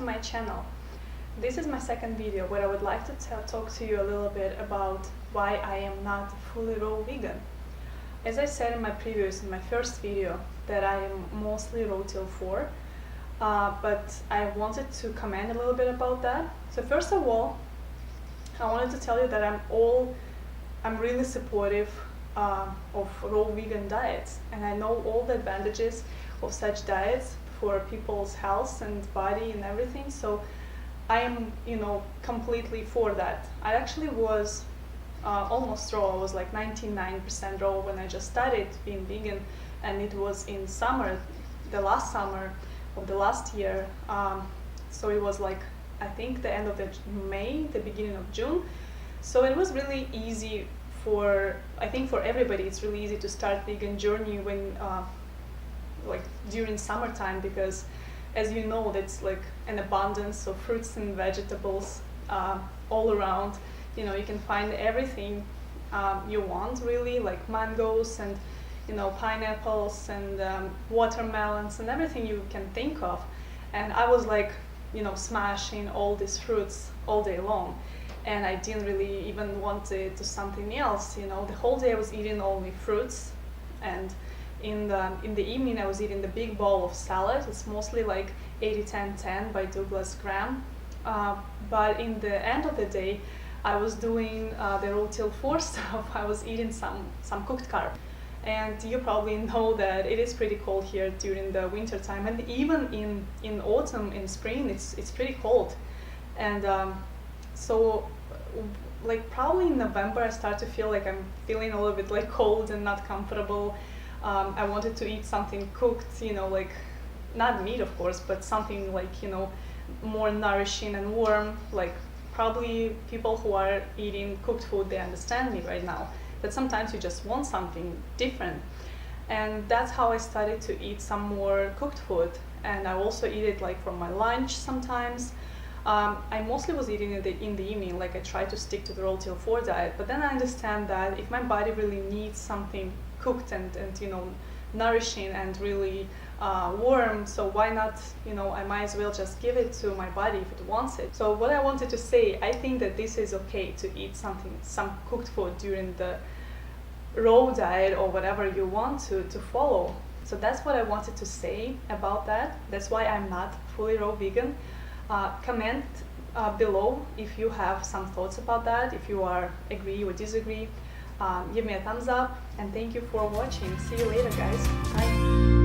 my channel. This is my second video where I would like to talk to you a little bit about why I am not fully raw vegan. As I said in my first video, that I am mostly raw till 4, but I wanted to comment a little bit about that. So first of all, I wanted to tell you that I'm really supportive of raw vegan diets, and I know all the advantages of such diets for people's health and body and everything. So I am, completely for that. I actually was almost raw. I was like 99% raw when I just started being vegan, and it was in summer, the last summer of the last year. So it was like, I think the end of May, the beginning of June. So it was really easy for everybody. It's really easy to start vegan journey when like during summertime, because as you know, that's like an abundance of fruits and vegetables all around. You can find everything you want, really, like mangoes and pineapples and watermelons and everything you can think of. And I was like smashing all these fruits all day long, and I didn't really even want to do something else. The whole day I was eating only fruits, and in the evening I was eating the big bowl of salad. It's mostly like 80-10-10 by Douglas Graham, but in the end of the day I was doing the raw till 4 stuff. I was eating some cooked carb. And you probably know that it is pretty cold here during the winter time, and even in autumn, in spring, it's pretty cold. And so like probably in November I start to feel like I'm feeling a little bit like cold and not comfortable. I wanted to eat something cooked, like not meat of course, but something like more nourishing and warm. Like probably people who are eating cooked food, they understand me right now. But sometimes you just want something different, and that's how I started to eat some more cooked food. And I also eat it like from my lunch sometimes. I mostly was eating it in the evening, like I try to stick to the raw till 4 diet, but then I understand that if my body really needs something cooked and nourishing and really warm, so why not, I might as well just give it to my body if it wants it. So what I wanted to say, I think that this is okay to eat some cooked food during the raw diet or whatever you want to follow. So that's what I wanted to say about that. That's why I'm not fully raw vegan. Comment below if you have some thoughts about that, if you agree or disagree. Give me a thumbs up, and thank you for watching. See you later, guys. Bye.